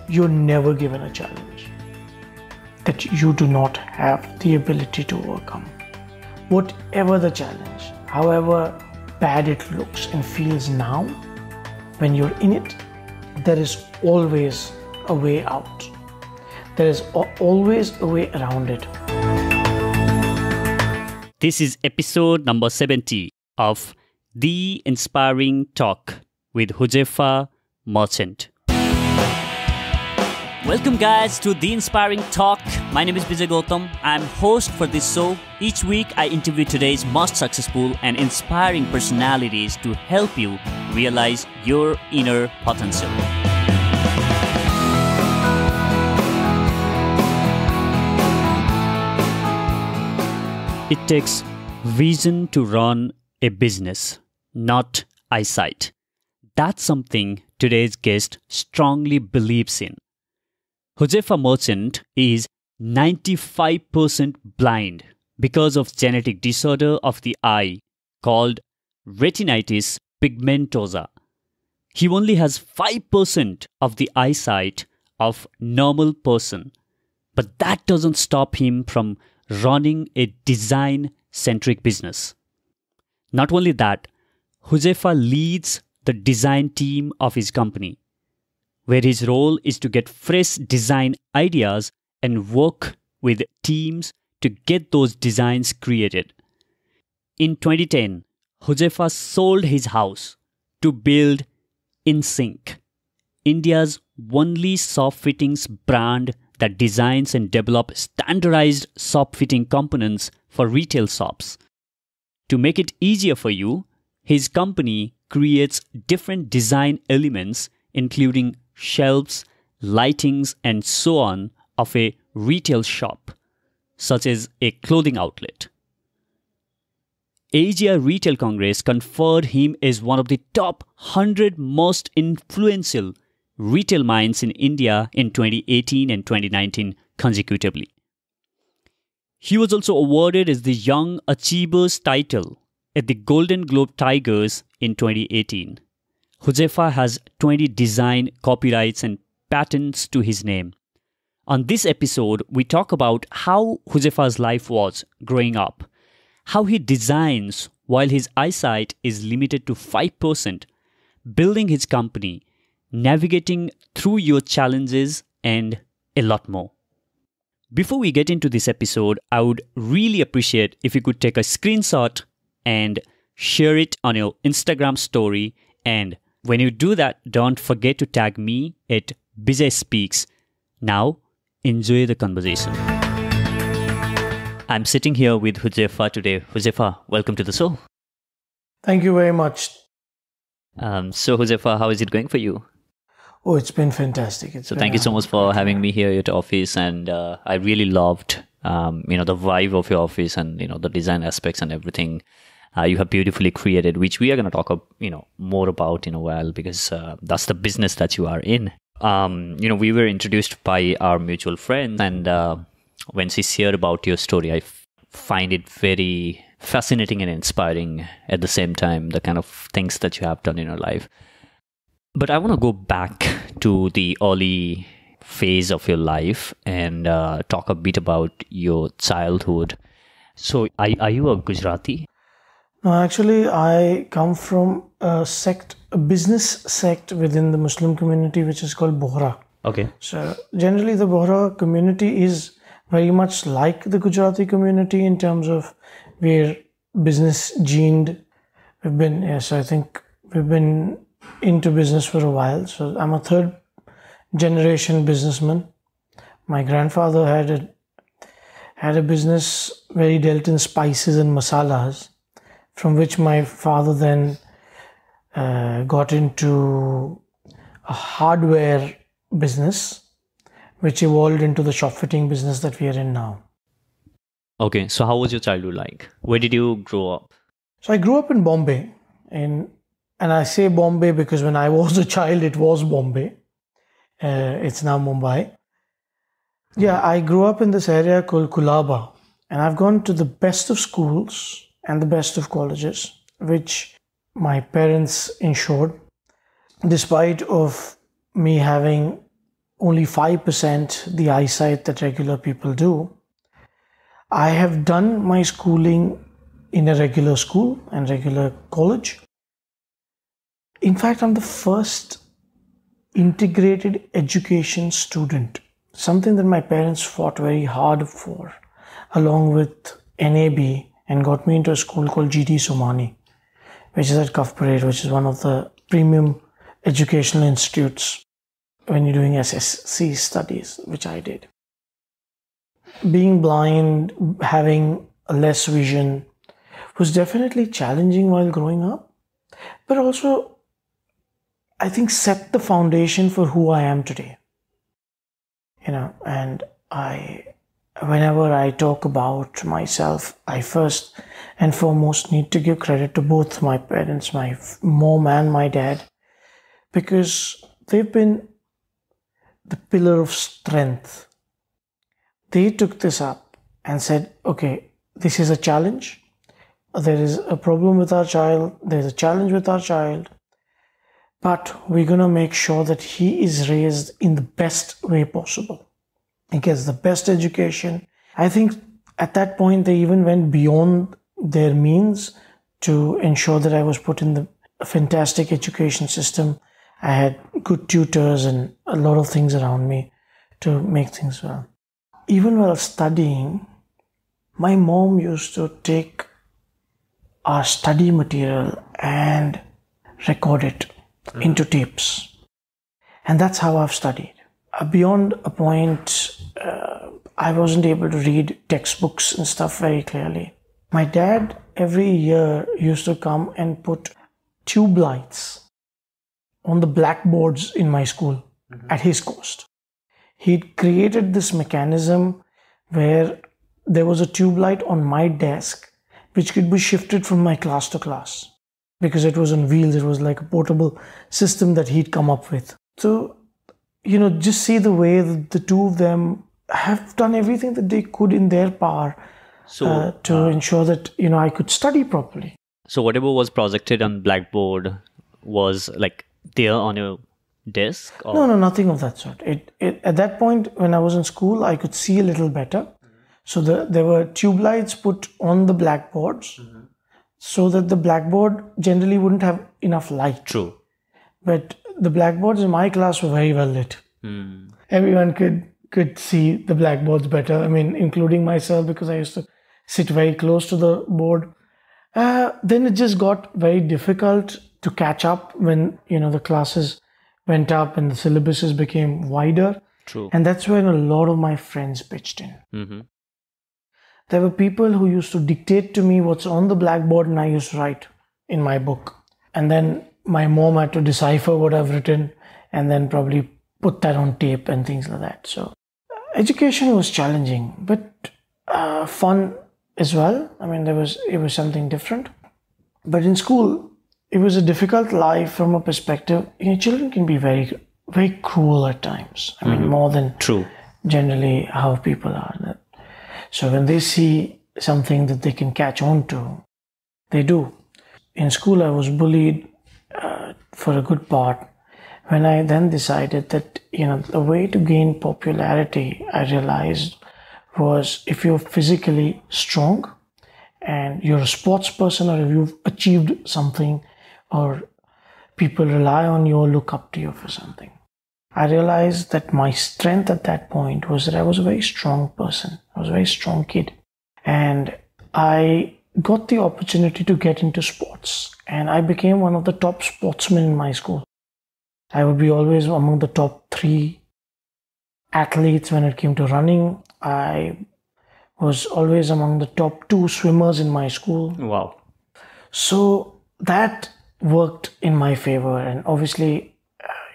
you're never given a challenge that you do not have the ability to overcome. Whatever the challenge, however bad it looks and feels now, when you're in it, there is always a way out. There is always a way around it. This is episode number 70 of The Inspiring Talk with Huzaifa Merchant. Welcome guys to The Inspiring Talk. My name is Bijay Gautam. I'm host for this show. Each week I interview today's most successful and inspiring personalities to help you realize your inner potential. It takes vision to run a business, not eyesight. That's something today's guest strongly believes in. Huzaifa Merchant is 95% blind because of genetic disorder of the eye called retinitis pigmentosa. He only has 5% of the eyesight of normal person, but that doesn't stop him from running a design-centric business. Not only that, Huzaifa leads the design team of his company, where his role is to get fresh design ideas and work with teams to get those designs created. In 2010, Huzaifa sold his house to build InSync, India's only soft fittings brand that designs and develops standardized soft fitting components for retail shops. To make it easier for you, his company creates different design elements including shelves, lightings, and so on of a retail shop, such as a clothing outlet. Asia Retail Congress conferred him as one of the top 100 most influential retail minds in India in 2018 and 2019 consecutively. He was also awarded as the Young Achievers title at the Golden Globe Tigers in 2018. Huzaifa has 20 design, copyrights, and patents to his name. On this episode, we talk about how Huzaifa's life was growing up, how he designs while his eyesight is limited to 5%, building his company, navigating through your challenges, and a lot more. Before we get into this episode, I would really appreciate if you could take a screenshot and share it on your Instagram story. And when you do that, don't forget to tag me at Bijay Speaks. Now, enjoy the conversation. I'm sitting here with Huzaifa today. Huzaifa, welcome to the show. Thank you very much. So Huzaifa, how is it going for you? Oh, it's been fantastic. Thank you so much for having me here at your office, and I really loved, the vibe of your office and the design aspects and everything. You have beautifully created, which we are going to talk, more about in a while, because that's the business that you are in. We were introduced by our mutual friend, and when she shared about your story, I find it very fascinating and inspiring at the same time, the kind of things that you have done in your life. But I want to go back to the early phase of your life and talk a bit about your childhood. So are you a Gujarati? No, actually, I come from a business sect within the Muslim community, which is called Bohra. Okay. So generally, the Bohra community is very much like the Gujarati community in terms of we're business gened. I think we've been into business for a while. So I'm a third generation businessman. My grandfather had a business where he dealt in spices and masalas, from which my father then got into a hardware business, which evolved into the shop fitting business that we are in now. Okay, so how was your childhood like? Where did you grow up? So I grew up in Bombay, and I say Bombay because when I was a child, it was Bombay. It's now Mumbai. Yeah, I grew up in this area called Kulaba, and I've gone to the best of schools and the best of colleges, which my parents ensured, despite of me having only 5% the eyesight that regular people do. I have done my schooling in a regular school and regular college. In fact, I'm the first integrated education student, something that my parents fought very hard for, along with NAB, and got me into a school called GT Somani, which is at Cuff Parade, which is one of the premium educational institutes when you're doing SSC studies, which I did. Being blind, having less vision was definitely challenging while growing up, but also I think set the foundation for who I am today. And whenever I talk about myself, I first and foremost need to give credit to both my parents, my mom and my dad, because they've been the pillar of strength. They took this up and said, okay, this is a challenge. There is a problem with our child. There's a challenge with our child. But we're going to make sure that he is raised in the best way possible. He gets the best education. I think at that point, they even went beyond their means to ensure that I was put in the fantastic education system. I had good tutors and a lot of things around me to make things well. Even while studying, my mom used to take our study material and record it into tapes. And that's how I've studied. Beyond a point, I wasn't able to read textbooks and stuff very clearly. My dad every year used to come and put tube lights on the blackboards in my school at his cost. He'd created this mechanism where there was a tube light on my desk which could be shifted from my class to class. Because it was on wheels, it was like a portable system that he'd come up with. So, just see the way that the two of them have done everything that they could in their power to ensure that, I could study properly. So whatever was projected on blackboard was like there on your desk? Or? No, nothing of that sort. At that point, when I was in school, I could see a little better. So there were tube lights put on the blackboards so that the blackboard generally wouldn't have enough light. True. But the blackboards in my class were very well lit. Everyone could see the blackboards better. I mean, including myself, because I used to sit very close to the board. Then it just got very difficult to catch up when, the classes went up and the syllabuses became wider. True. And that's when a lot of my friends pitched in. There were people who used to dictate to me what's on the blackboard and I used to write in my book. And then my mom had to decipher what I've written and then probably put that on tape and things like that. So education was challenging, but fun as well. I mean, it was something different. But in school, it was a difficult life from a perspective. Children can be very, very cruel at times. I mean, more than generally how people are. So when they see something that they can catch on to, they do. In school, I was bullied for a good part. When I then decided that, the way to gain popularity, I realized, was if you're physically strong and you're a sports person, or if you've achieved something, or people rely on you or look up to you for something. I realized that my strength at that point was that I was a very strong person. I was a very strong kid. And I got the opportunity to get into sports. And I became one of the top sportsmen in my school. I would be always among the top 3 athletes when it came to running. I was always among the top 2 swimmers in my school. Wow. So that worked in my favor. And obviously,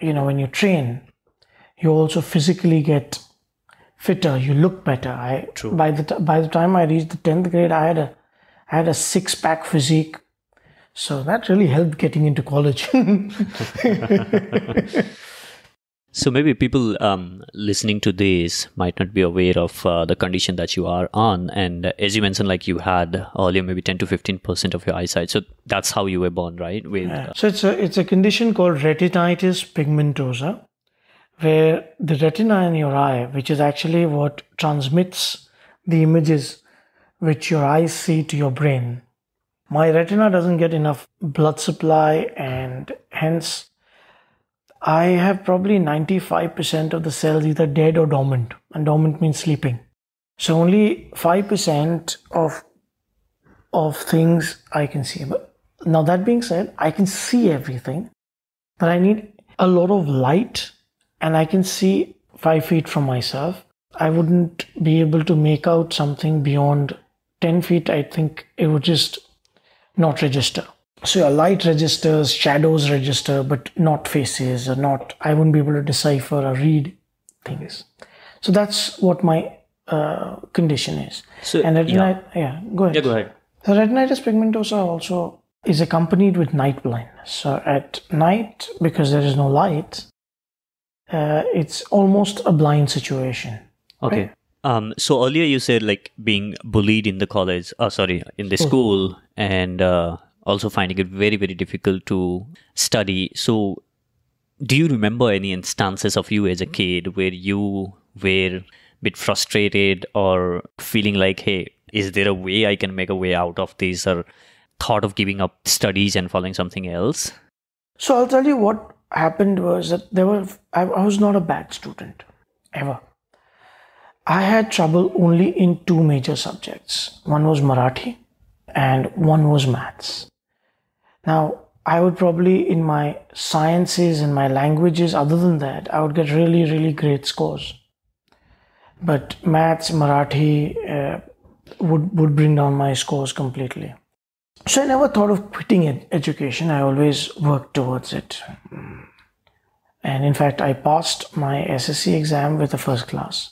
when you train, you also physically get fitter. You look better. True. By the time I reached the 10th grade, I had a 6-pack physique. So that really helped getting into college. So maybe people listening to this might not be aware of the condition that you are on. And as you mentioned, like you had earlier, maybe 10 to 15% of your eyesight. So that's how you were born, right? So it's a condition called retinitis pigmentosa, where the retina in your eye, which is actually what transmits the images which your eyes see to your brain, my retina doesn't get enough blood supply, and hence I have probably 95% of the cells either dead or dormant, and dormant means sleeping. So only 5% of things I can see. But now that being said, I can see everything, but I need a lot of light, and I can see 5 feet from myself. I wouldn't be able to make out something beyond 10 feet. I think it would just not register. So your light registers, shadows register, but not faces, or not, I wouldn't be able to decipher or read things. So that's what my condition is. So, and retinitis, go ahead. Yeah, go ahead. So retinitis pigmentosa also is accompanied with night blindness. So at night, because there is no light, it's almost a blind situation. Okay. Right? So earlier you said like being bullied in the college, in the school, and also finding it very, very difficult to study. So do you remember any instances of you as a kid where you were a bit frustrated or feeling like, hey, is there a way I can make a way out of this, or thought of giving up studies and following something else? So I'll tell you what happened was that I was not a bad student, ever. I had trouble only in 2 major subjects. One was Marathi and one was maths. Now, I would probably, in my sciences and my languages, other than that, I would get really, really great scores. But maths, Marathi would bring down my scores completely. So I never thought of quitting education. I always worked towards it. And in fact, I passed my SSC exam with a first class.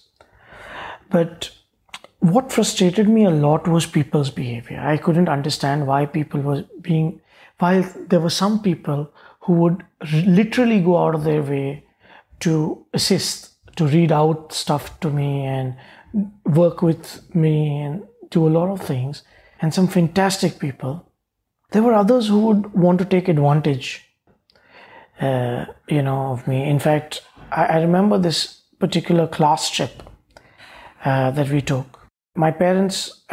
But what frustrated me a lot was people's behavior. I couldn't understand why people were while there were some people who would literally go out of their way to assist, to read out stuff to me and work with me and do a lot of things, and some fantastic people. There were others who would want to take advantage, of me. In fact, I remember this particular class trip that we took. My parents,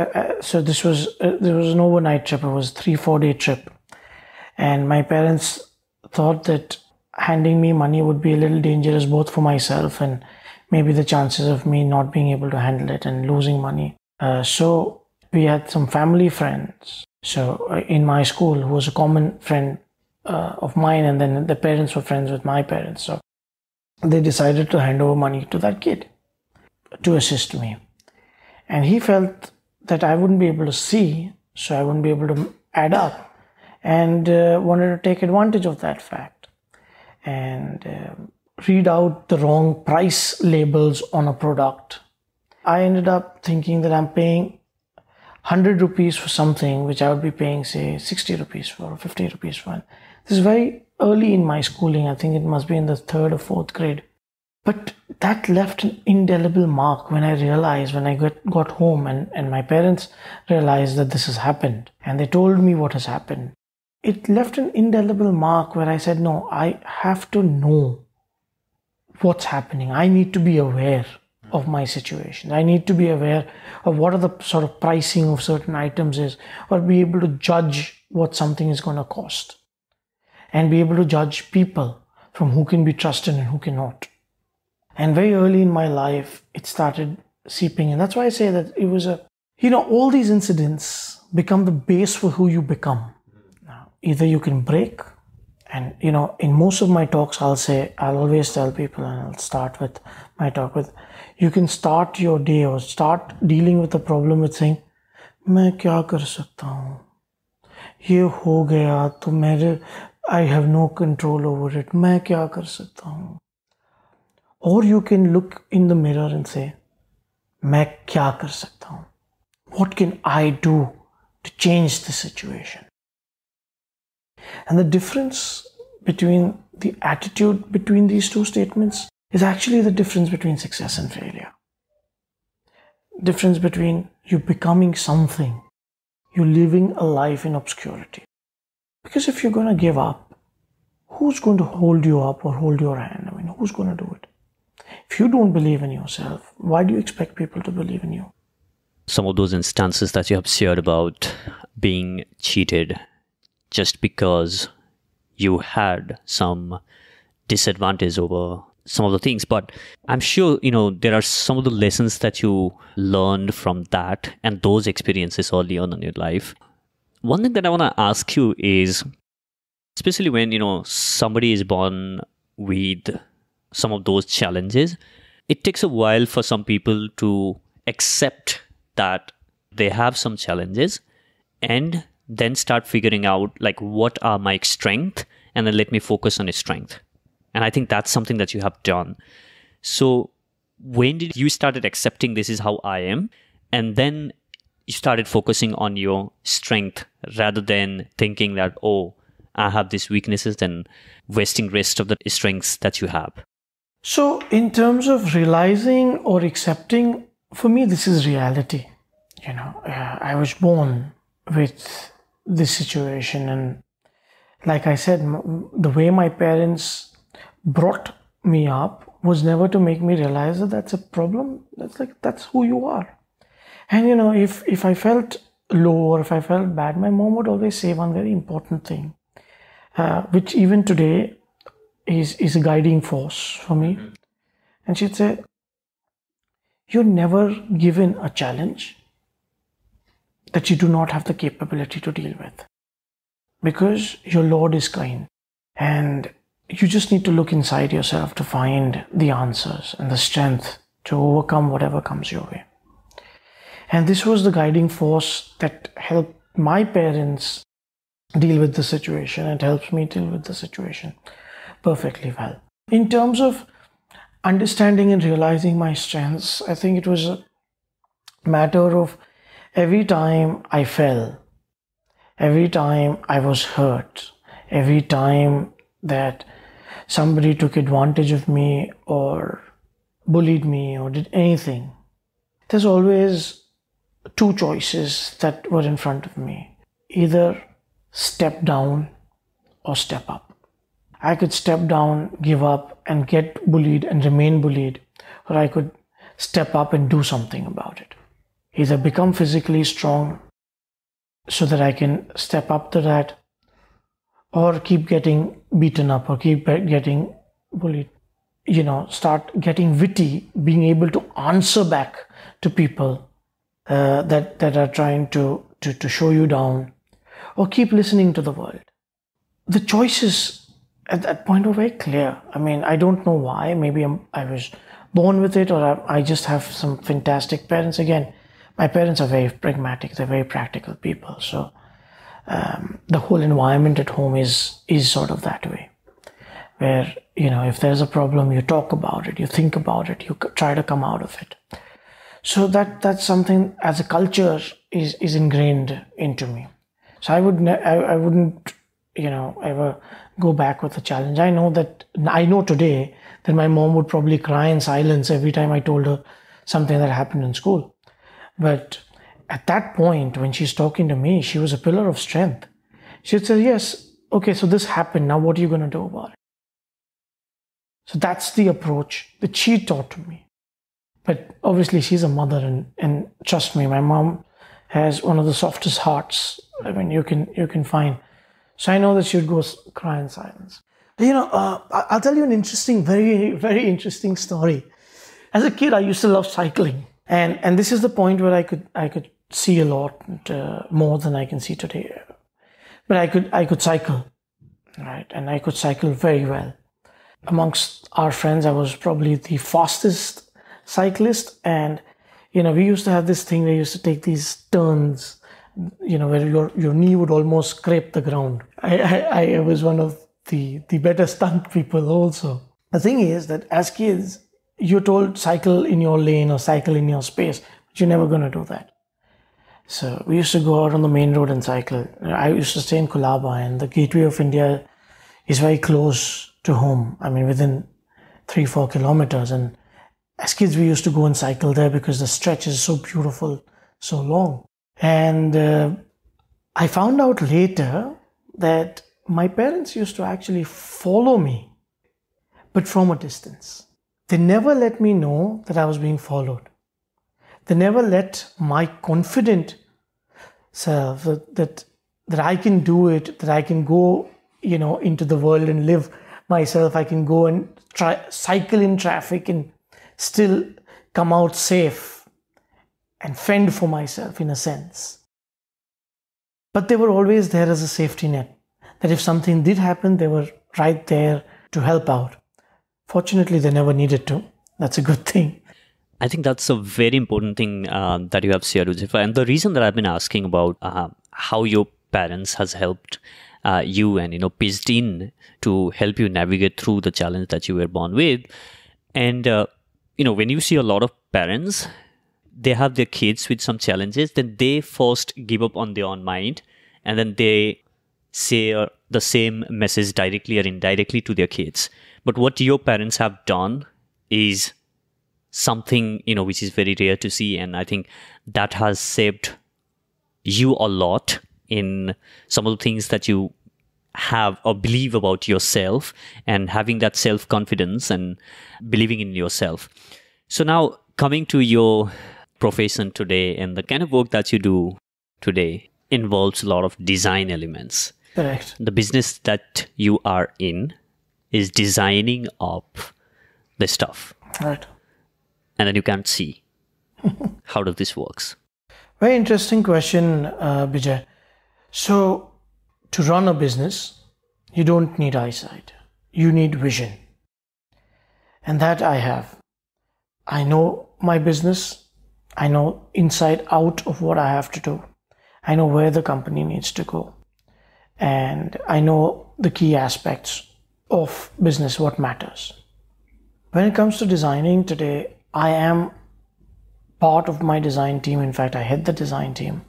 so there was an overnight trip. It was a 3-4 day trip. And my parents thought that handing me money would be a little dangerous, both for myself and maybe the chances of me not being able to handle it and losing money. So we had some family friends. So in my school, who was a common friend of mine, and then the parents were friends with my parents. So they decided to hand over money to that kid to assist me. And he felt that I wouldn't be able to see, so I wouldn't be able to add up, and wanted to take advantage of that fact and read out the wrong price labels on a product. I ended up thinking that I'm paying 100 rupees for something which I would be paying, say, 60 rupees for, or 50 rupees for. This is very early in my schooling. I think it must be in the 3rd or 4th grade. But that left an indelible mark when I realized, when I got home and my parents realized that this has happened, and they told me what has happened. It left an indelible mark where I said, no, I have to know what's happening. I need to be aware of my situation. I need to be aware of what are the sort of pricing of certain items is, or be able to judge what something is going to cost, and be able to judge people from who can be trusted and who cannot. And very early in my life, it started seeping in. That's why I say that it was all these incidents become the base for who you become. Now, either you can break, and, in most of my talks, I'll always tell people, and I'll start with my talk with, you can start your day or start dealing with the problem with saying, मैं क्या कर सकता हूँ? ये हो गया तो I have no control over it. मैं क्या कर सकता हूँ? Or you can look in the mirror and say, मैं क्या कर सकता हूँ? What can I do to change the situation? And the difference between the attitude between these two statements is actually the difference between success and failure. Difference between you becoming something, you living a life in obscurity. Because if you're going to give up, who's going to hold you up or hold your hand? Who's going to do it? If you don't believe in yourself, why do you expect people to believe in you? Some of those instances that you have shared about being cheated just because you had some disadvantage over some of the things, but I'm sure there are some of the lessons that you learned from that and those experiences early on in your life. One thing that I want to ask you is, especially when somebody is born with some of those challenges, it takes a while for some people to accept that they have some challenges and then start figuring out like, what are my strengths, and then let me focus on a strength. And I think that's something that you have done. So when did you started accepting this is how I am, and then you started focusing on your strength rather than thinking that, oh, I have these weaknesses, and wasting rest of the strengths that you have? So in terms of realizing or accepting, for me, this is reality. I was born with this situation, and like I said, the way my parents brought me up was never to make me realize that that's a problem. That's who you are. And if I felt low or if I felt bad, my mom would always say one very important thing, which even today is a guiding force for me. And she'd say, you're never given a challenge that you do not have the capability to deal with, because your Lord is kind, and you just need to look inside yourself to find the answers and the strength to overcome whatever comes your way. And this was the guiding force that helped my parents deal with the situation, and helps me deal with the situation perfectly well. In terms of understanding and realizing my strengths, I think it was a matter of every time I fell, every time I was hurt, every time that somebody took advantage of me or bullied me or did anything, there's always two choices that were in front of me. Either step down or step up. I could step down, give up, and get bullied and remain bullied, or I could step up and do something about it. Either become physically strong so that I can step up to that, or keep getting beaten up or keep getting bullied. Start getting witty, being able to answer back to people that are trying to show you down, or keep listening to the world. The choices at that point were very clear. I mean, I don't know why. Maybe I was born with it, or I just have some fantastic parents. Again, my parents are very pragmatic. They're very practical people. So the whole environment at home is sort of that way, where if there's a problem, you talk about it, you think about it, you try to come out of it. So that's something as a culture is ingrained into me. So I wouldn't ever go back with a challenge. I know today that my mom would probably cry in silence every time I told her something that happened in school. But at that point, when she's talking to me, she was a pillar of strength. She'd say, yes, okay, so this happened. Now what are you going to do about it? So that's the approach that she taught to me. But obviously she's a mother, and trust me, my mom has one of the softest hearts you can find. So I know that she would go cry in silence. I'll tell you an interesting, very, very interesting story. As a kid, I used to love cycling. And this is the point where I could see a lot more than I can see today. But I could cycle, right? And I could cycle very well. Amongst our friends, I was probably the fastest cyclist. And, we used to have this thing where we used to take these turns, where your knee would almost scrape the ground. I was one of the better stunt people also. The thing is that as kids, you're told cycle in your lane or cycle in your space, but you're never going to do that. So we used to go out on the main road and cycle. I used to stay in Colaba, and the Gateway of India is very close to home. I mean, within 3-4 kilometers. And as kids, we used to go and cycle there because the stretch is so beautiful, so long. And I found out later that my parents used to actually follow me, but from a distance. They never let me know that I was being followed. They never let my confident self that I can do it, that I can go, into the world and live myself. I can go and cycle in traffic and still come out safe and fend for myself in a sense. But they were always there as a safety net, that if something did happen, they were right there to help out. Fortunately, they never needed to. That's a good thing. I think that's a very important thing that you have shared, Huzaifar. And the reason that I've been asking about how your parents has helped you and pitched in to help you navigate through the challenge that you were born with. And when you see a lot of parents, they have their kids with some challenges, then they first give up on their own mind, and then they say the same message directly or indirectly to their kids. But what your parents have done is something which is very rare to see, and I think that has shaped you a lot in some of the things that you have or believe about yourself, and having that self-confidence and believing in yourself. So now, coming to your profession today, and the kind of work that you do today involves a lot of design elements. Correct. The business that you are in is designing up the stuff. Right. And then you can't see. How does this works? Very interesting question, Bijay. So, to run a business, you don't need eyesight. You need vision. And that I have. I know my business. I know inside out of what I have to do. I know where the company needs to go. And I know the key aspects of business, what matters. When it comes to designing today, I am part of my design team. In fact, I head the design team.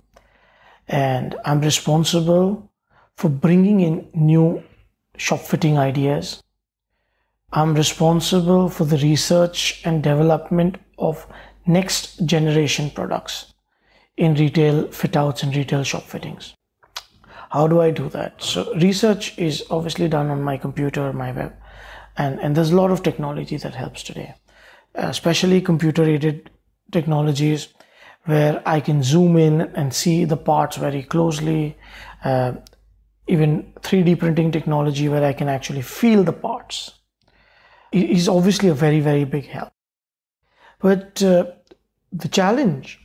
And I'm responsible for bringing in new shop fitting ideas. I'm responsible for the research and development of next generation products in retail fit outs and retail shop fittings. How do I do that? So research is obviously done on my computer, my web, and there's a lot of technology that helps today, especially computer aided technologies where I can zoom in and see the parts very closely, even 3D printing technology where I can actually feel the parts is obviously a very, very big help. But the challenge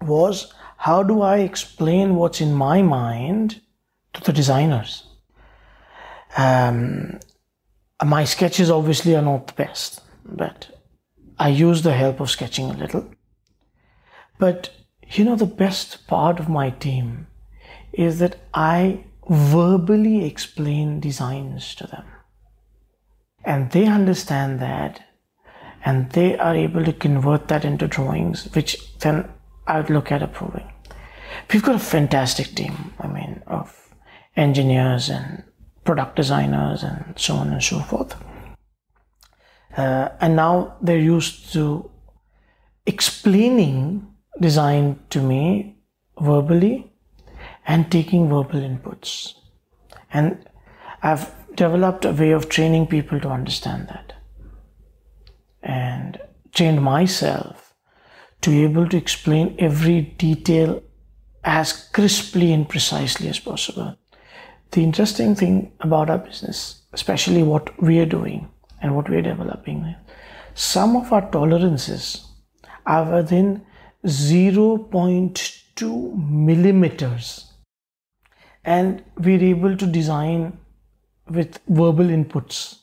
was, how do I explain what's in my mind to the designers? My sketches obviously are not the best, but I use the help of sketching a little. But the best part of my team is that I verbally explain designs to them. And they understand that, and they are able to convert that into drawings, which then I would look at approving. We've got a fantastic team, of engineers and product designers and so on and so forth. And now they're used to explaining design to me verbally and taking verbal inputs. And I've developed a way of training people to understand that, and trained myself to be able to explain every detail as crisply and precisely as possible. The interesting thing about our business, especially what we are doing and what we're developing, some of our tolerances are within 0.2 millimeters, and we're able to design with verbal inputs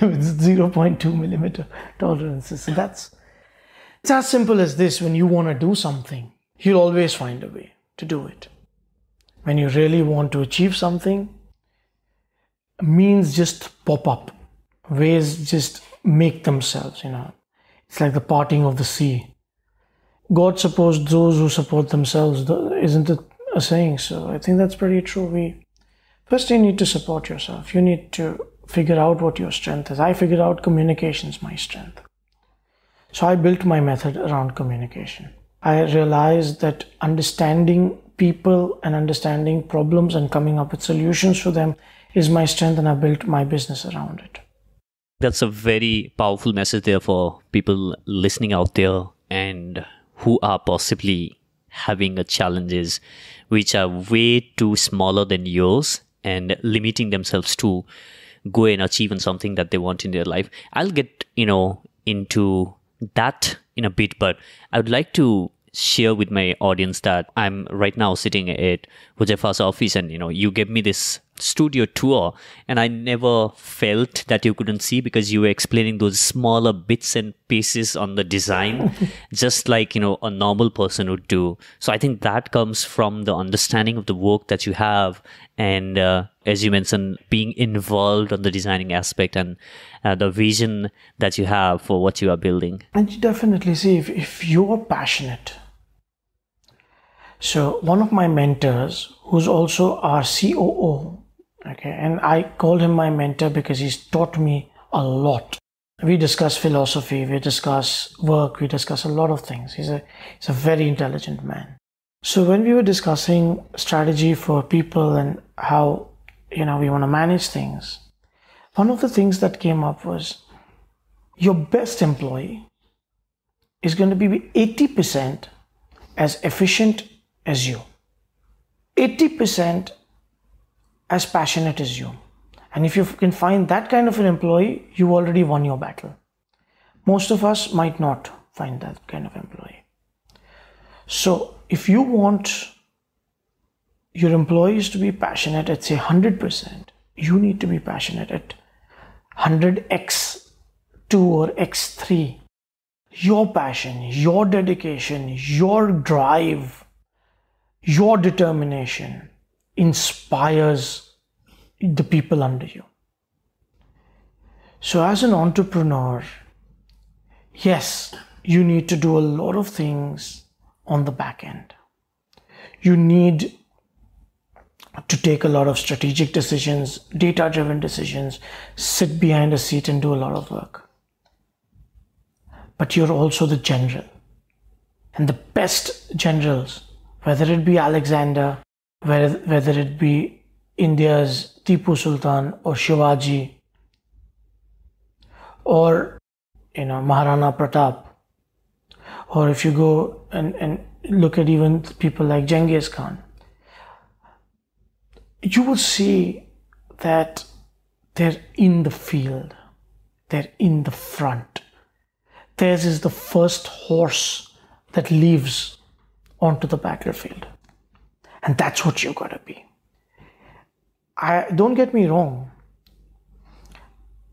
with 0.2 millimeter tolerances. So it's as simple as this. When you want to do something, you'll always find a way to do it. When you really want to achieve something, means just pop up. Ways just make themselves, It's like the parting of the sea. God supports those who support themselves, isn't it a saying? So I think that's pretty true. First, you need to support yourself. You need to figure out what your strength is. I figured out communication is my strength. So I built my method around communication. I realized that understanding people and understanding problems and coming up with solutions for them is my strength, and I built my business around it. That's a very powerful message there for people listening out there and who are possibly having a challenges which are way too smaller than yours and limiting themselves to go and achieve on something that they want in their life. I'll get, into that in a bit, but I would like to share with my audience that I'm right now sitting at Huzaifa's office, and you gave me this studio tour, and I never felt that you couldn't see because you were explaining those smaller bits and pieces on the design just like a normal person would do. So I think that comes from the understanding of the work that you have, and as you mentioned, being involved on the designing aspect and the vision that you have for what you are building. And you definitely see if you are passionate. So one of my mentors, who's also our COO, okay, and I called him my mentor because he's taught me a lot. We discuss philosophy, we discuss work, we discuss a lot of things. He's a very intelligent man. So when we were discussing strategy for people and how we want to manage things, one of the things that came up was your best employee is going to be 80% as efficient as you, 80% as passionate as you. And if you can find that kind of an employee, you already won your battle. Most of us might not find that kind of employee. So if you want your employees to be passionate at say 100%, you need to be passionate at 100x2 or x3. Your passion, your dedication, your drive, your determination inspires the people under you. So as an entrepreneur, yes, you need to do a lot of things on the back end. You need to take a lot of strategic decisions, data-driven decisions, sit behind a seat and do a lot of work. But you're also the general. And the best generals, whether it be Alexander, whether it be India's Tipu Sultan or Shivaji, or Maharana Pratap, or if you go and look at even people like Genghis Khan, you will see that they're in the field, they're in the front. Theirs is the first horse that leaves onto the battlefield. And that's what you gotta be. Don't get me wrong.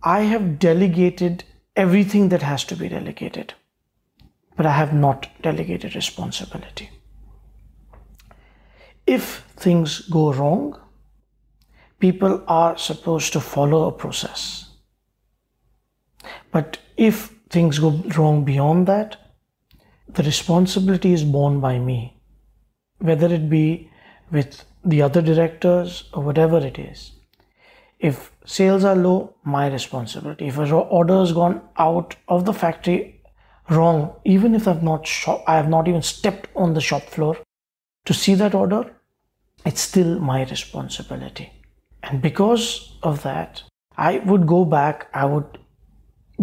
I have delegated everything that has to be delegated, but I have not delegated responsibility. If things go wrong, people are supposed to follow a process. But if things go wrong beyond that, the responsibility is borne by me, whether it be with the other directors or whatever it is. If sales are low, my responsibility. If an order has gone out of the factory wrong, even if I have not even stepped on the shop floor to see that order, it's still my responsibility. And because of that, I would go back, I would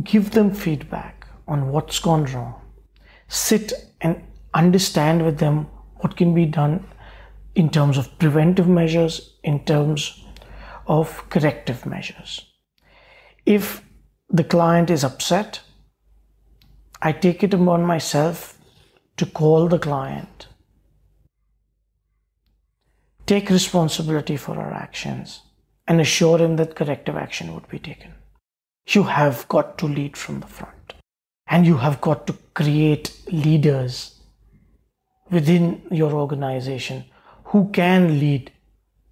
give them feedback on what's gone wrong. Sit and understand with them what can be done in terms of preventive measures, in terms of corrective measures. If the client is upset, I take it upon myself to call the client, take responsibility for our actions, and assure him that corrective action would be taken. You have got to lead from the front, and you have got to create leaders within your organization who can lead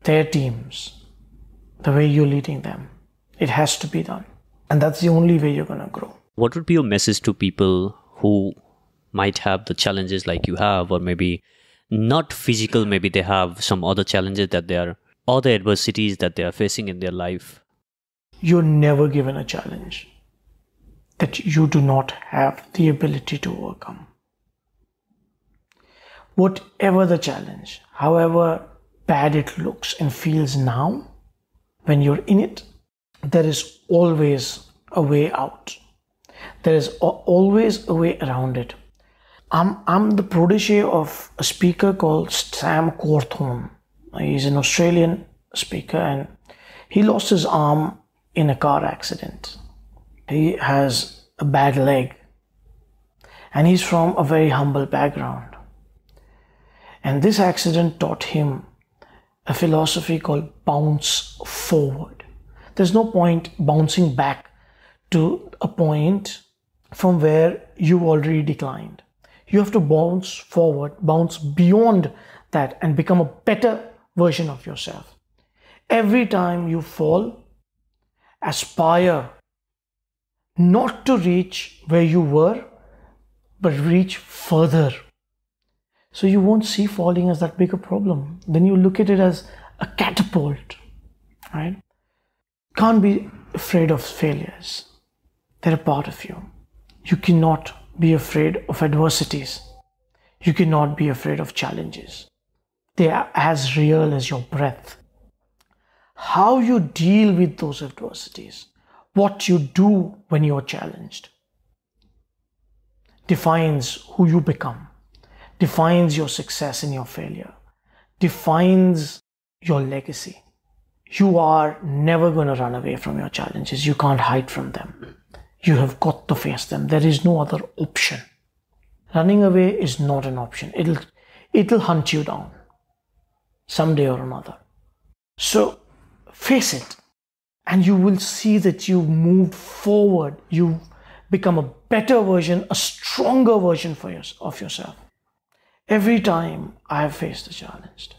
their teams the way you're leading them. It has to be done. And that's the only way you're going to grow. What would be your message to people who might have the challenges like you have, or maybe not physical, maybe they have some other challenges that they are, or the adversities that they are facing in their life? You're never given a challenge that you do not have the ability to overcome. Whatever the challenge, however bad it looks and feels now, when you're in it, there is always a way out. There is always a way around it. I'm the protege of a speaker called Sam Cawthorn. He's an Australian speaker and he lost his arm in a car accident. He has a bad leg and he's from a very humble background. And this accident taught him a philosophy called bounce forward. There's no point bouncing back to a point from where you already declined. You have to bounce forward, bounce beyond that and become a better version of yourself. Every time you fall, aspire not to reach where you were, but reach further. So you won't see falling as that big a problem. Then you look at it as a catapult, right? Can't be afraid of failures. They're a part of you. You cannot be afraid of adversities. You cannot be afraid of challenges. They are as real as your breath. How you deal with those adversities, what you do when you're challenged, defines who you become, defines your success and your failure, defines your legacy. You are never going to run away from your challenges. You can't hide from them. You have got to face them. There is no other option. Running away is not an option. It'll hunt you down someday or another. So face it and you will see that you've moved forward. You've become a better version, a stronger version of yourself. Every time I have faced a challenge,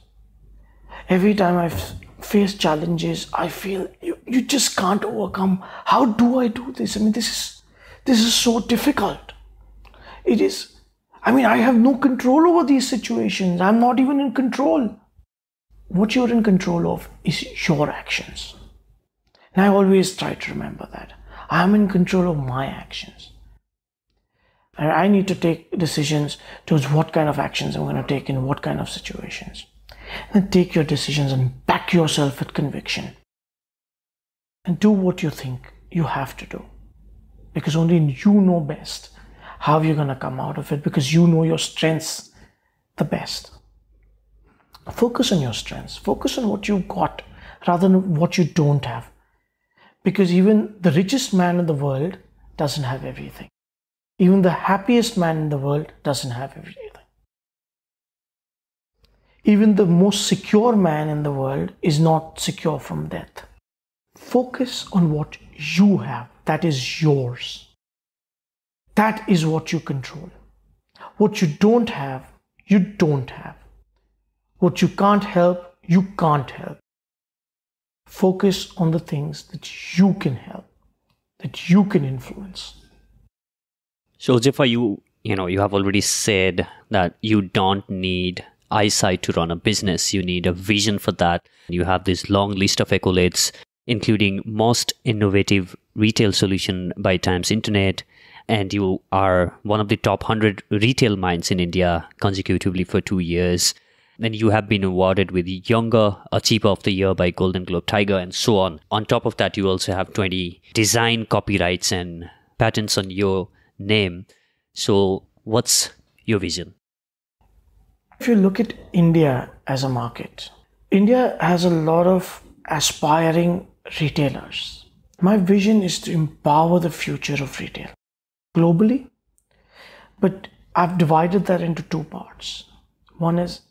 every time I've faced challenges, I feel you just can't overcome. How do I do this? I mean, this is so difficult. It is. I mean, I have no control over these situations. I'm not even in control. What you're in control of is your actions. And I always try to remember that. I'm in control of my actions. And I need to take decisions towards what kind of actions I'm going to take in what kind of situations. And take your decisions and back yourself with conviction. And do what you think you have to do. Because only you know best how you're going to come out of it, because you know your strengths the best. Focus on your strengths. Focus on what you've got rather than what you don't have. Because even the richest man in the world doesn't have everything. Even the happiest man in the world doesn't have everything. Even the most secure man in the world is not secure from death. Focus on what you have. That is yours. That is what you control. What you don't have, you don't have. What you can't help, you can't help. Focus on the things that you can help, that you can influence. So Zephyr, you have already said that you don't need eyesight to run a business. You need a vision for that. You have this long list of accolades, including most innovative retail solution by Times Internet. And you are one of the top 100 retail minds in India consecutively for 2 years. Then you have been awarded with Younger Achiever of the Year by Golden Globe Tiger and so on. On top of that, you also have 20 design copyrights and patents on your name. So what's your vision? If you look at India as a market, India has a lot of aspiring retailers. My vision is to empower the future of retail globally, but I've divided that into two parts. One is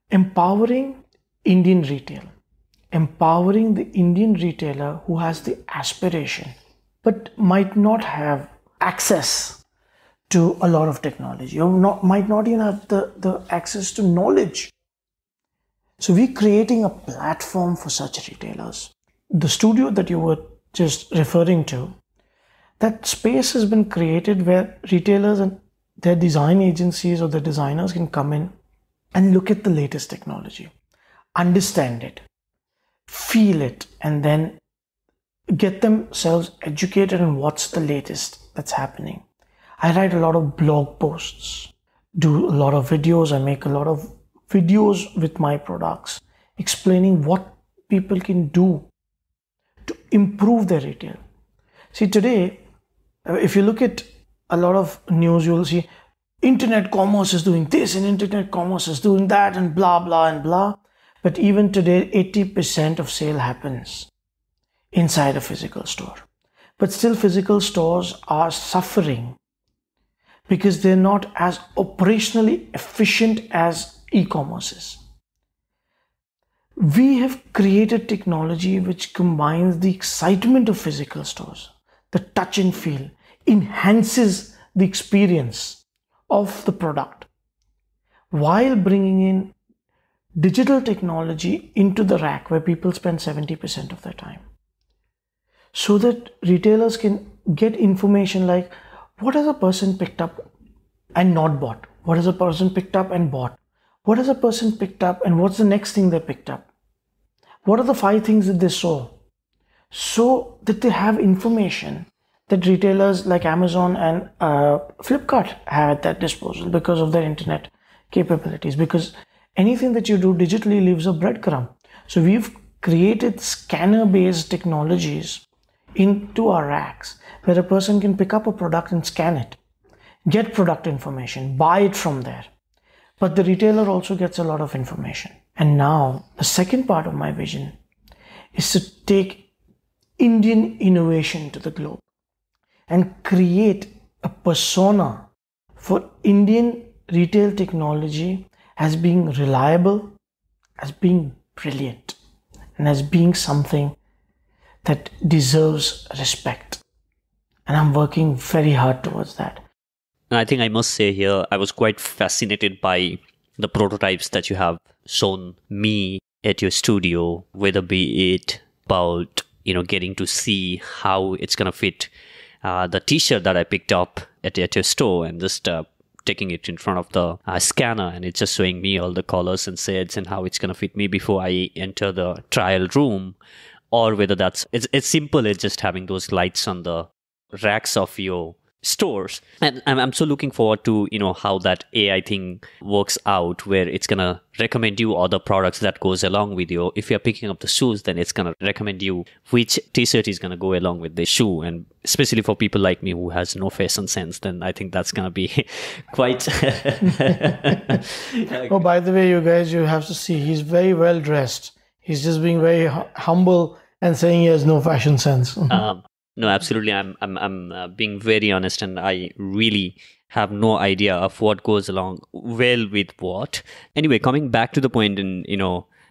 empowering Indian retail, empowering the Indian retailer who has the aspiration but might not have access to a lot of technology or might not even have the access to knowledge. So we're creating a platform for such retailers. The studio that you were just referring to, that space has been created where retailers and their design agencies or the designers can come in and look at the latest technology, understand it, feel it, and then get themselves educated on what's the latest that's happening. I write a lot of blog posts, do a lot of videos. I make a lot of videos with my products, explaining what people can do to improve their retail. See, today, if you look at a lot of news, you'll see internet commerce is doing this and internet commerce is doing that and blah, blah, and blah. But even today, 80% of sale happens inside a physical store. But still, physical stores are suffering because they're not as operationally efficient as e-commerce is. We have created technology which combines the excitement of physical stores, the touch and feel, enhances the experience of the product, while bringing in digital technology into the rack where people spend 70% of their time. So that retailers can get information like, what has a person picked up and not bought? What has a person picked up and bought? What has a person picked up and what's the next thing they picked up? What are the 5 things that they saw? So that they have information that retailers like Amazon and Flipkart have at their disposal because of their internet capabilities. Because anything that you do digitally leaves a breadcrumb. So we've created scanner-based technologies into our racks where a person can pick up a product and scan it, get product information, buy it from there. But the retailer also gets a lot of information. And now the second part of my vision is to take Indian innovation to the globe and create a persona for Indian retail technology as being reliable, as being brilliant, and as being something that deserves respect. And I'm working very hard towards that. And I think I must say here, I was quite fascinated by the prototypes that you have shown me at your studio, whether be it about, getting to see how it's going to fit the t-shirt that I picked up at your store and just taking it in front of the scanner, and it's just showing me all the colors and shades and how it's going to fit me before I enter the trial room, or whether it's simple as just having those lights on the racks of your stores. And I'm so looking forward to how that AI thing works out, where it's gonna recommend you other products that goes along with you. If you're picking up the shoes, then it's gonna recommend you which t-shirt is gonna go along with the shoe. And especially for people like me who has no fashion sense, then I think that's gonna be quite Oh, by the way, you guys, you have to see, he's very well dressed. He's just being very humble and saying he has no fashion sense. No, absolutely. I'm being very honest, and I really have no idea of what goes along well with what. Anyway, coming back to the point, in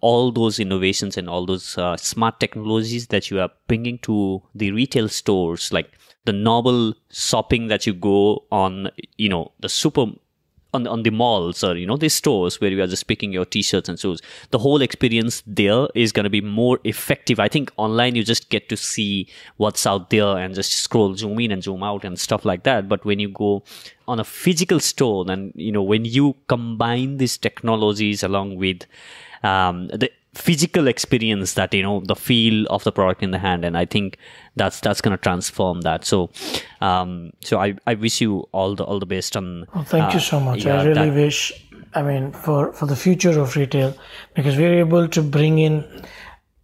all those innovations and all those smart technologies that you are bringing to the retail stores, like the normal shopping that you go on, the super on the malls or the stores where you are just picking your t-shirts and shoes, the whole experience there is going to be more effective. I think online you just get to see what's out there and just scroll, zoom in and zoom out and stuff like that. But when you go on a physical store, then when you combine these technologies along with the physical experience, that the feel of the product in the hand, and I think that's going to transform that. So I wish you all the best on thank you so much. I really wish, for the future of retail, because we're able to bring in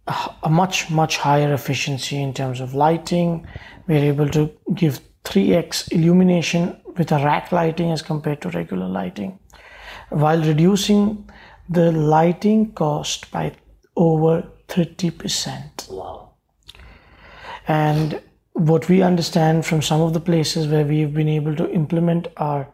a much higher efficiency in terms of lighting. We're able to give 3x illumination with a rack lighting as compared to regular lighting, while reducing the lighting cost by over 30%. Wow. And what we understand from some of the places where we've been able to implement our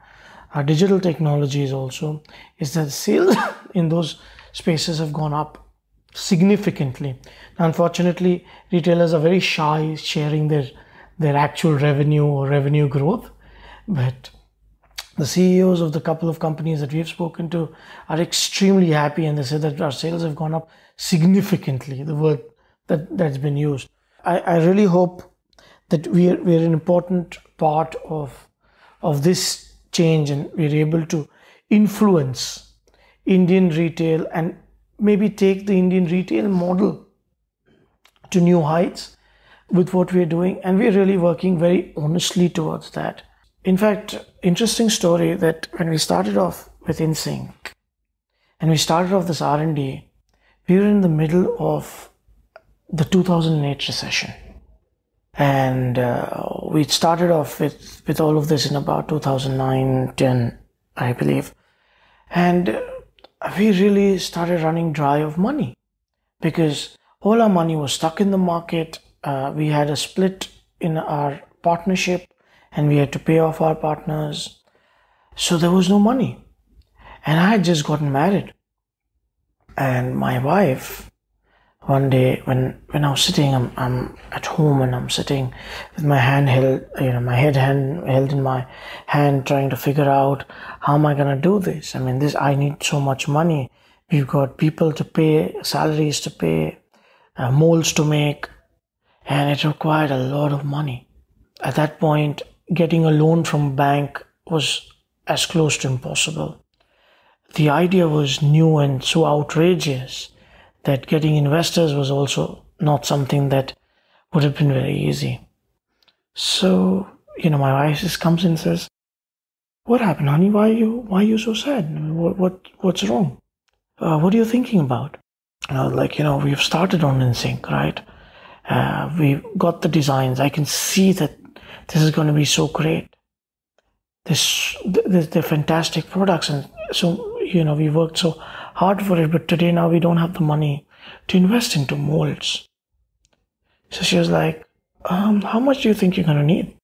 digital technologies also is that sales in those spaces have gone up significantly. Unfortunately, retailers are very shy sharing their actual revenue or revenue growth, but the CEOs of the couple of companies that we've spoken to are extremely happy, and they say that our sales have gone up significantly, the word that's been used. I really hope that we're an important part of this change, and we're able to influence Indian retail and maybe take the Indian retail model to new heights with what we're doing. And we're really working very honestly towards that. In fact, interesting story that when we started off with InSync and we started off this R&D, we were in the middle of the 2008 recession. And we started off with all of this in about 2009-10, I believe. And we really started running dry of money because all our money was stuck in the market. We had a split in our partnership and we had to pay off our partners. So there was no money. And I had just gotten married. And my wife, one day when I was sitting, I'm at home and I'm sitting with my hand held, my head held in my hand, trying to figure out how am I going to do this? I mean, I need so much money. We've got people to pay, salaries to pay, molds to make, and it required a lot of money. At that point, getting a loan from a bank was as close to impossible. The idea was new and so outrageous that getting investors was also not something that would have been very easy. So, my wife just comes in and says, "What happened, honey? Why are you so sad? What's wrong? What are you thinking about?" And I was like, we've started on NSYNC, right? We've got the designs. I can see that this is going to be so great. They're fantastic products. And so, we worked so hard for it, but today now we don't have the money to invest into molds. So she was like, how much do you think you're going to need?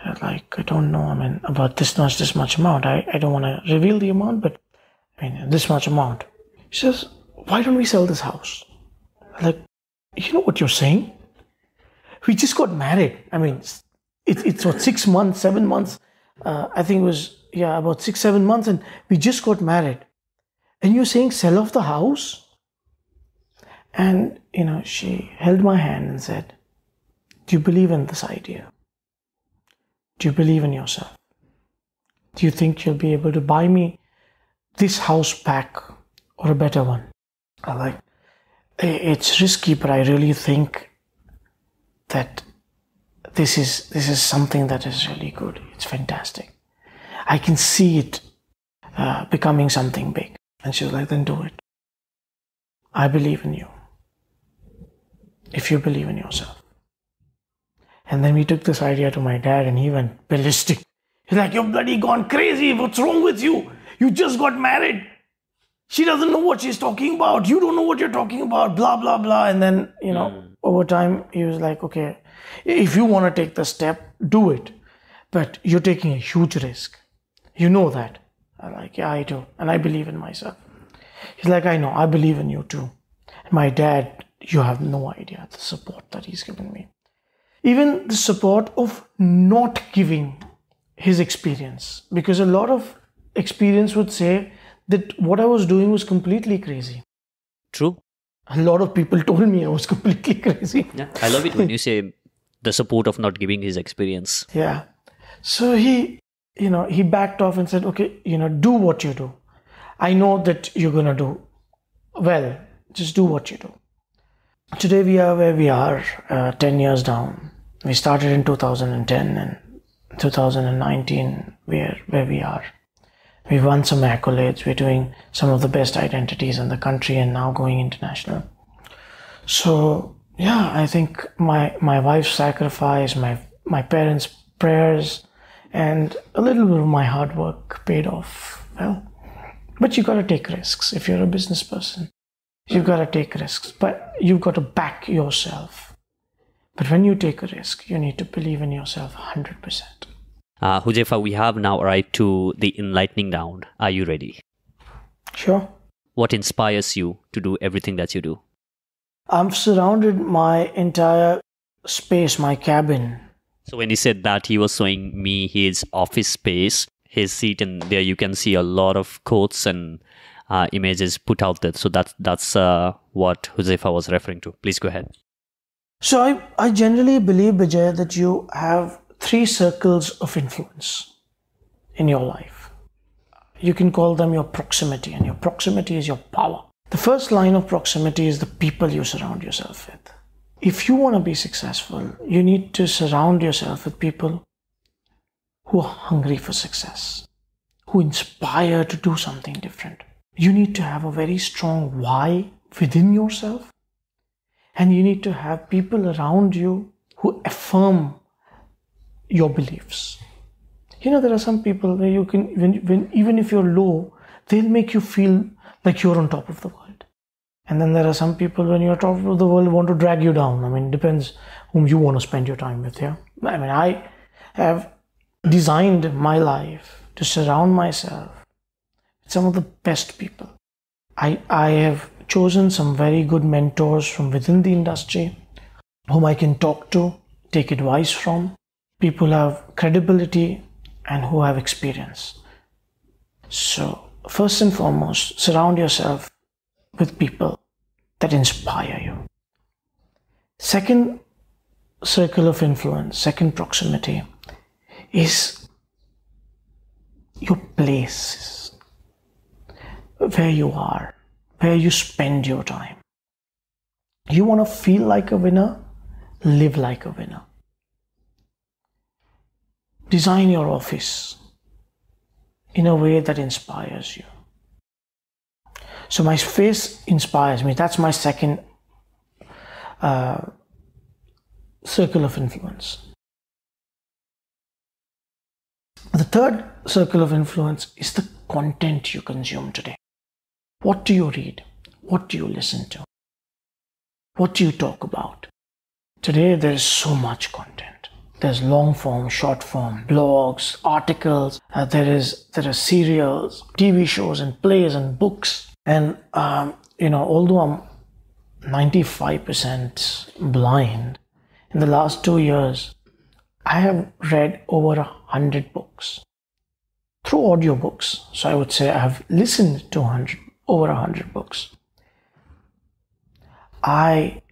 I was like, I don't know. I mean, about this much amount. I don't want to reveal the amount, but this much amount. She says, why don't we sell this house? I'm like, you know what you're saying? We just got married. I mean, it's what, 6 months, 7 months. I think it was, about 6-7 months, and we just got married. And you're saying sell off the house? And, she held my hand and said, do you believe in this idea? Do you believe in yourself? Do you think you'll be able to buy me this house back or a better one? I'm like, it's risky, but I really think that this is something that is really good. It's fantastic. I can see it becoming something big. And she was like, then do it. I believe in you. If you believe in yourself. And then we took this idea to my dad and he went ballistic. He's like, you're bloody gone crazy. What's wrong with you? You just got married. She doesn't know what she's talking about. You don't know what you're talking about. Blah, blah, blah. And then, over time, he was like, okay, if you want to take the step, do it. But you're taking a huge risk. You know that. I'm like, yeah, I do. And I believe in myself. He's like, I know. I believe in you too. And my dad, you have no idea the support that he's given me. Even the support of not giving his experience. Because a lot of experience would say that what I was doing was completely crazy. True. A lot of people told me I was completely crazy. Yeah, I love it when you say the support of not giving his experience. Yeah. So he backed off and said, okay, do what you do. I know that you're going to do well. Just do what you do. Today we are where we are, 10 years down. We started in 2010 and 2019 where we are. We've won some accolades. We're doing some of the best identities in the country and now going international. So, yeah, I think my wife's sacrifice, my parents' prayers, and a little bit of my hard work paid off. Well, but you got to take risks. If you're a business person, you've got to take risks, but you've got to back yourself. But when you take a risk, you need to believe in yourself 100%. Huzaifa, we have now arrived to the enlightening round. Are you ready? Sure. What inspires you to do everything that you do? I'm surrounded my entire space, my cabin. So when he said that, he was showing me his office space, his seat, and there you can see a lot of quotes and images put out there. So that's what Huzaifa was referring to. Please go ahead. So I generally believe, Bijay, that you have 3 circles of influence in your life. You can call them your proximity, and your proximity is your power. The first line of proximity is the people you surround yourself with. If you want to be successful, you need to surround yourself with people who are hungry for success, who inspire to do something different. You need to have a very strong why within yourself, and you need to have people around you who affirm your beliefs. There are some people where you can, when even if you're low, they'll make you feel like you're on top of the world. And then there are some people when you're top of the world want to drag you down. It depends whom you want to spend your time with. Yeah, I have designed my life to surround myself with some of the best people. I have chosen some very good mentors from within the industry whom I can talk to, take advice from, people who have credibility and who have experience. So first and foremost, surround yourself with people that inspire you. Second circle of influence, second proximity is your places, where you are, where you spend your time. You want to feel like a winner, live like a winner. Design your office in a way that inspires you. So my face inspires me. That's my second circle of influence. The third circle of influence is the content you consume today. What do you read? What do you listen to? What do you talk about? Today there is so much content. There's long form, short form, blogs, articles. There are serials, TV shows, and plays and books. And although I'm 95% blind, in the last 2 years, I have read over 100 books through audiobooks. So I would say I have listened to over 100 books. I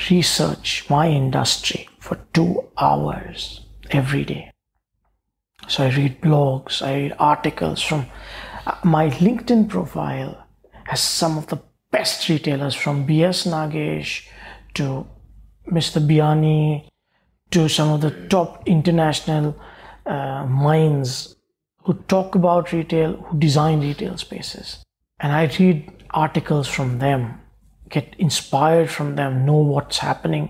research my industry for 2 hours every day. So I read blogs, I read articles from my LinkedIn profile has some of the best retailers from B.S. Nagesh to Mr. Biani to some of the top international minds who talk about retail, who design retail spaces. And I read articles from them, get inspired from them, know what's happening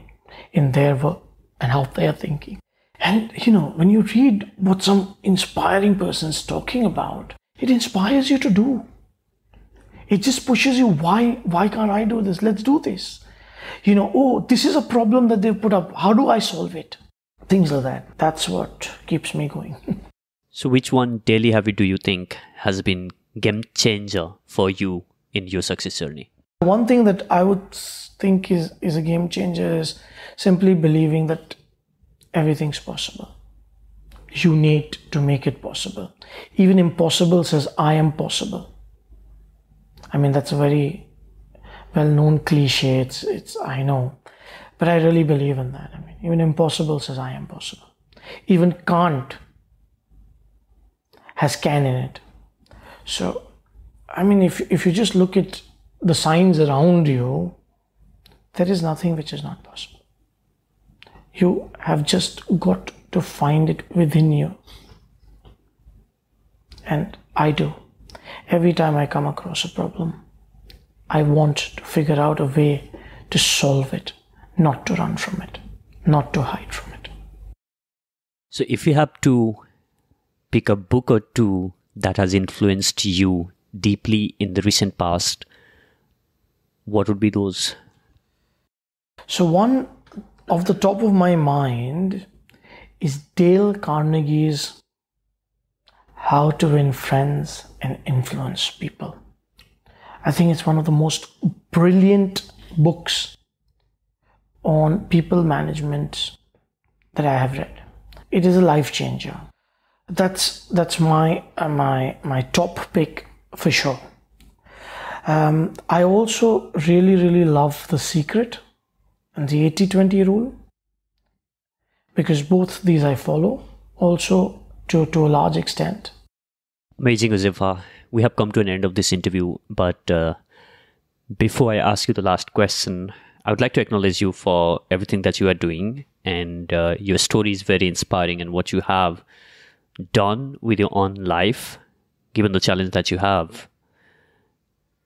in their work and how they're thinking. And when you read what some inspiring person is talking about, it inspires you to do. It just pushes you, why can't I do this? Let's do this. This is a problem that they've put up. How do I solve it? Things like that. That's what keeps me going. So which one daily habit do you think has been game changer for you in your success journey? One thing that I would think is a game changer is simply believing that everything's possible. You need to make it possible. Even impossible says, I am possible. That's a very well-known cliche. It's I know, but I really believe in that. Even impossible says, I am possible. Even can't has can in it. So, if you just look at the signs around you, there is nothing which is not possible. You have just got to find it within you. And I do. Every time I come across a problem, I want to figure out a way to solve it, not to run from it, not to hide from it. So if you have to pick a book or two that has influenced you deeply in the recent past, what would be those? So one off the top of my mind is Dale Carnegie's How to Win Friends and Influence People. I think it's one of the most brilliant books on people management that I have read. It is a life changer. That's my top pick for sure. I also really love The Secret and the 80-20 rule, because both these I follow also to a large extent. Amazing, Huzaifar. We have come to an end of this interview, but before I ask you the last question, I would like to acknowledge you for everything that you are doing, and your story is very inspiring, and what you have done with your own life, given the challenge that you have,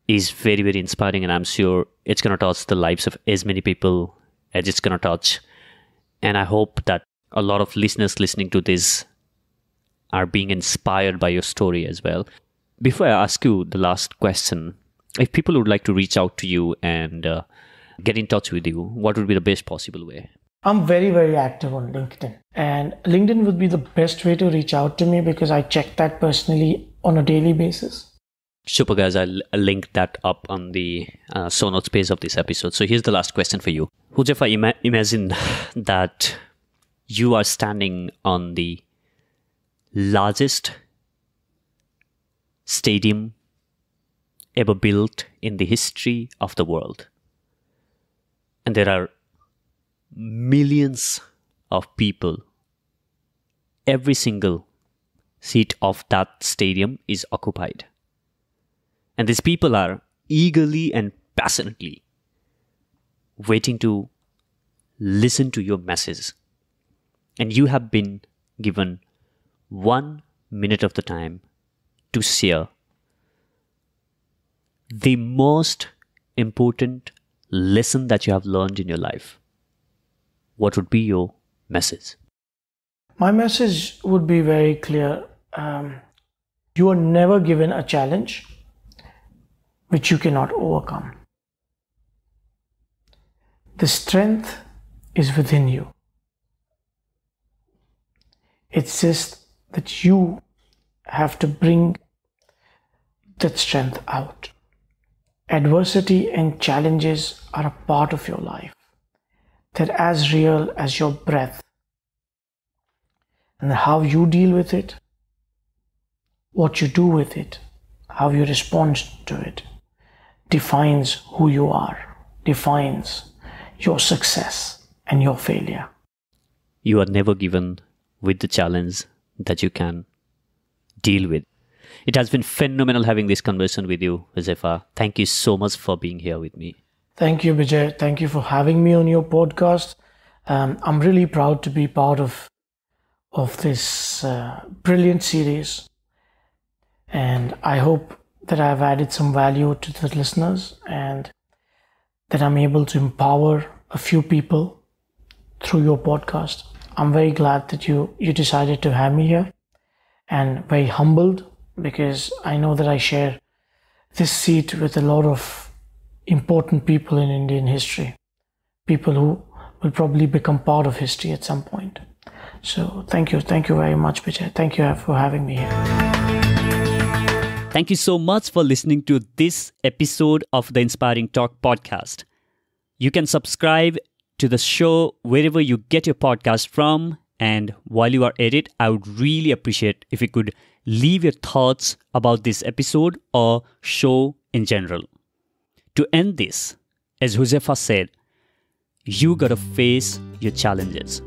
is very inspiring, and I'm sure it's going to touch the lives of as many people as it's going to touch And I hope that a lot of listeners listening to this are being inspired by your story as well. Before I ask you the last question, if people would like to reach out to you and get in touch with you, what would be the best possible way? I'm very, very active on LinkedIn. And LinkedIn would be the best way to reach out to me because I check that personally on a daily basis. Super, guys. I'll link that up on the show notes page of this episode. So here's the last question for you. Huzaifa, imagine that you are standing on the largest stadium ever built in the history of the world. And there are millions of people. Every single seat of that stadium is occupied. And these people are eagerly and passionately waiting to listen to your message. And you have been given 1 minute of the time to share the most important lesson that you have learned in your life. What would be your message? My message would be very clear. You are never given a challenge which you cannot overcome. The strength is within you. It's just that you have to bring that strength out. Adversity and challenges are a part of your life. They're as real as your breath. And how you deal with it, what you do with it, how you respond to it, defines who you are, defines your success and your failure. You are never given with the challenge that you can deal with. It has been phenomenal having this conversation with you, Huzaifa. Thank you so much for being here with me. Thank you, Bijay. Thank you for having me on your podcast. I'm really proud to be part of this brilliant series. And I hope that I've added some value to the listeners and that I'm able to empower a few people through your podcast. I'm very glad that you decided to have me here and very humbled because I know that I share this seat with a lot of important people in Indian history, people who will probably become part of history at some point. So thank you very much, Bijay. Thank you for having me here. Thank you so much for listening to this episode of the Inspiring Talk podcast. You can subscribe to the show wherever you get your podcast from. And while you are at it, I would really appreciate if you could leave your thoughts about this episode or show in general. To end this, as Huzaifa said, you gotta face your challenges.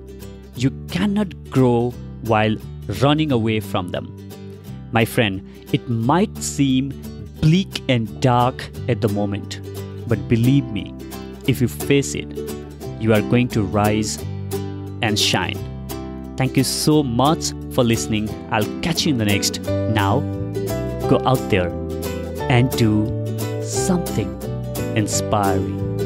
You cannot grow while running away from them. My friend, it might seem bleak and dark at the moment, but believe me, if you face it, you are going to rise and shine. Thank you so much for listening. I'll catch you in the next. Now, go out there and do something inspiring.